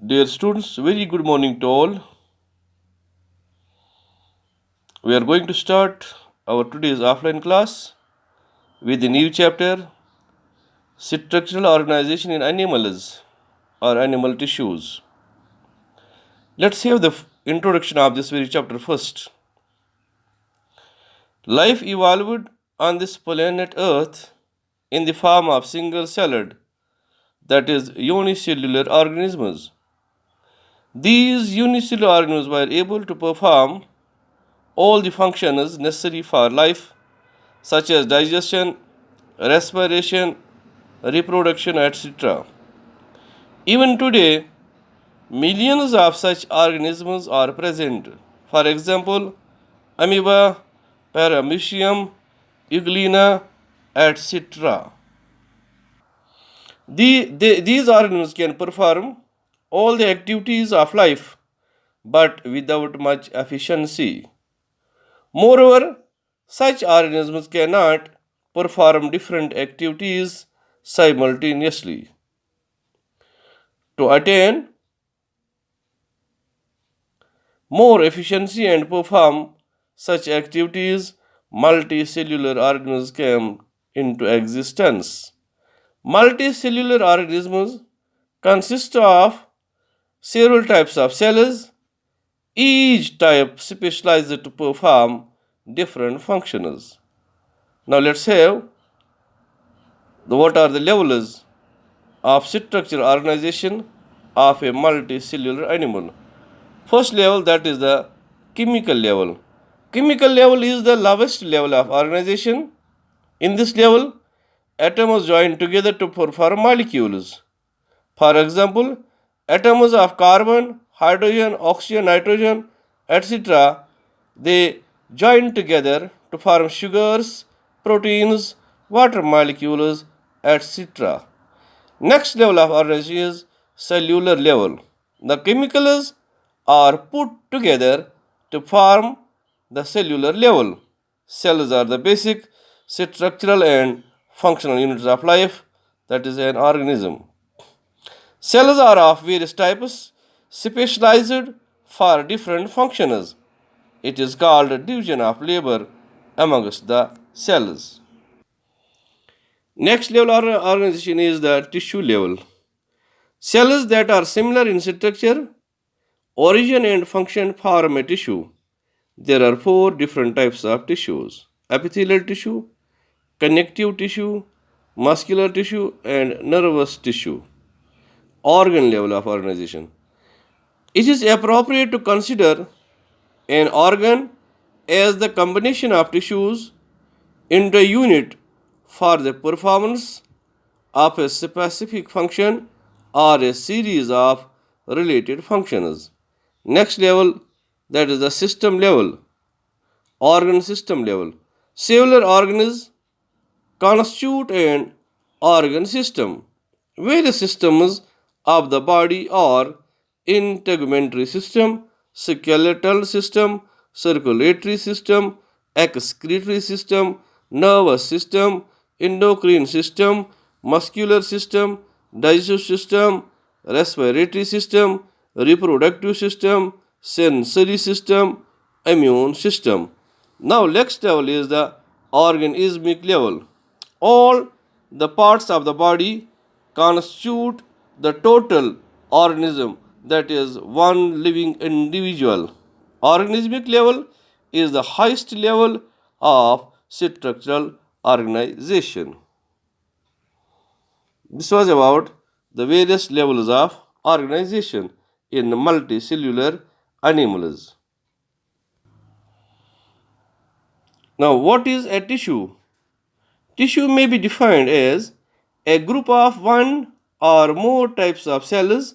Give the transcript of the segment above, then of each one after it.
Dear students, very good morning to all. We are going to start our today's offline class with the new chapter Structural Organization in Animals or Animal Tissues. Let's have the introduction of this very chapter first. Life evolved on this planet Earth in the form of single celled, that is, unicellular organisms. These unicellular organisms were able to perform all the functions necessary for life, such as digestion, respiration, reproduction, etc. Even today, millions of such organisms are present. For example, amoeba, paramecium, euglena, etc. These organisms can perform all the activities of life but without much efficiency. Moreover, such organisms cannot perform different activities simultaneously. To attain more efficiency and perform such activities, multicellular organisms came into existence. Multicellular organisms consist of several types of cells, each type specialized to perform different functions. Now let's have what are the levels of structural organization of a multicellular animal. First level, that is the chemical level. Chemical level is the lowest level of organization. In this level, atoms join together to form molecules. For example, atoms of carbon, hydrogen, oxygen, nitrogen, etc. they join together to form sugars, proteins, water molecules, etc. Next level of organization is cellular level. The chemicals are put together to form the cellular level. Cells are the basic structural and functional units of life, that is an organism. Cells are of various types, specialized for different functions. It is called division of labor amongst the cells. Next level of organization is the tissue level. Cells that are similar in structure, origin, and function form a tissue. There are four different types of tissues: epithelial tissue, connective tissue, muscular tissue, and nervous tissue. Organ level of organization. It is appropriate to consider an organ as the combination of tissues into a unit for the performance of a specific function or a series of related functions. Next level, that is the system level, organ system level. Several organs constitute an organ system. Various systems of the body are integumentary system, skeletal system, circulatory system, excretory system, nervous system, endocrine system, muscular system, digestive system, respiratory system, reproductive system, sensory system, immune system. Now, next level is the organismic level. All the parts of the body constitute the total organism, that is one living individual. Organismic level is the highest level of structural organization. This was about the various levels of organization in multicellular animals. Now, what is a tissue? Tissue may be defined as a group of one or more types of cells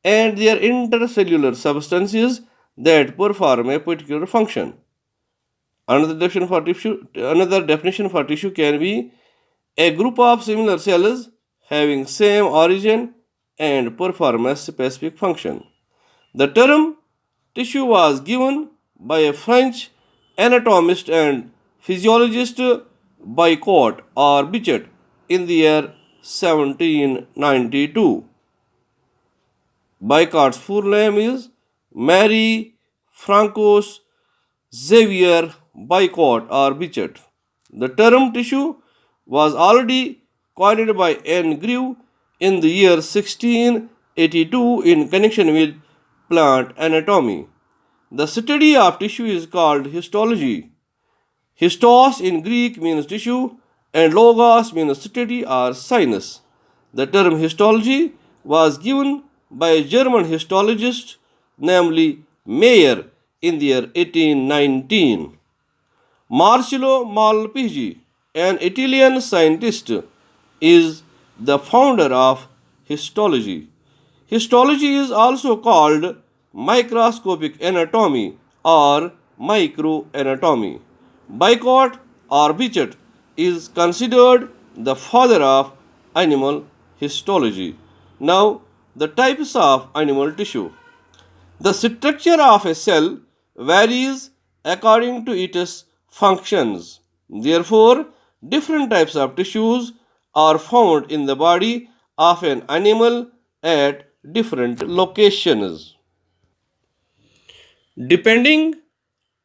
and their intercellular substances that perform a particular function. Another definition for tissue can be a group of similar cells having same origin and perform a specific function. The term tissue was given by a French anatomist and physiologist Bicot or Bichet in the year 1792. Bicart's full name is Mary Francois Xavier Bicart or Bichet. The term tissue was already coined by Anne Grew in the year 1682 in connection with plant anatomy. The study of tissue is called histology. Histos in Greek means tissue and logos means study or science. The term histology was given by a German histologist, namely Mayer, in the year 1819. Marcello Malpighi, an Italian scientist, is the founder of histology. Histology is also called microscopic anatomy or microanatomy. Bicot or Bichet is considered the father of animal histology. Now, the types of animal tissue. The structure of a cell varies according to its functions. Therefore, different types of tissues are found in the body of an animal at different locations. Depending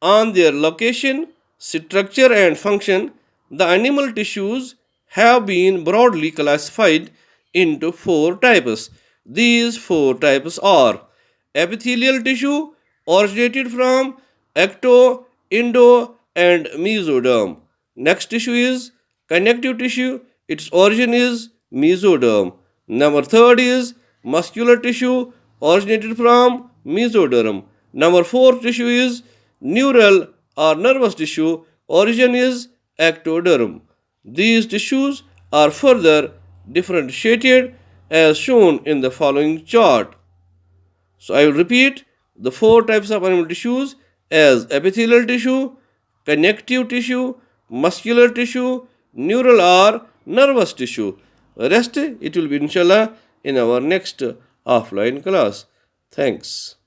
on their location, structure, and function, the animal tissues have been broadly classified into four types. These four types are epithelial tissue, originated from ecto, indo, and mesoderm. Next tissue is connective tissue, its origin is mesoderm. Number third is muscular tissue, originated from mesoderm. Number four tissue is neural or nervous tissue, origin is ectoderm. These tissues are further differentiated as shown in the following chart. So I will repeat the four types of animal tissues as epithelial tissue, connective tissue, muscular tissue, neural or nervous tissue. Rest it will be inshallah in our next offline class. Thanks.